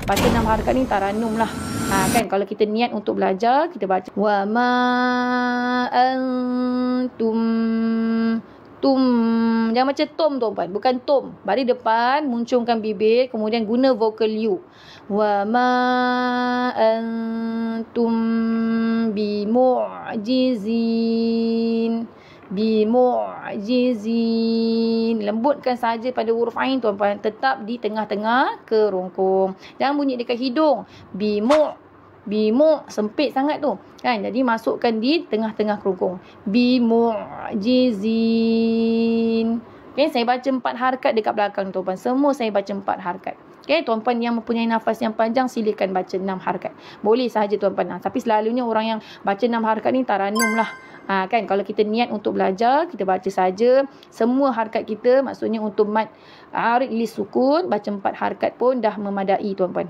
baca 6 harakat ni taranum lah. Kan kalau kita niat untuk belajar, kita baca wa ma antum tum. Jangan macam tom tuan-puan, bukan tom. Baris depan muncungkan bibir, kemudian guna vokal u. Wa ma antum bimu'jizin. Bimu'jizin. Lembutkan saja pada huruf ain tuan-puan, tetap di tengah-tengah kerongkong. Jangan bunyi dekat hidung. Bimu sempit sangat tu kan, jadi masukkan di tengah-tengah kerongkong. Bimu'jizin. Okay, saya baca 4 harakat dekat belakang tuan-puan, semua saya baca 4 harakat. Okay, tuan-puan yang mempunyai nafas yang panjang silakan baca 6 harakat, boleh sahaja tuan-puan. Tapi selalunya orang yang baca 6 harakat ni taranum lah. Kan kalau kita niat untuk belajar, kita baca saja semua harakat kita, maksudnya untuk mad arid li sukun, baca 4 harakat pun dah memadai tuan-puan.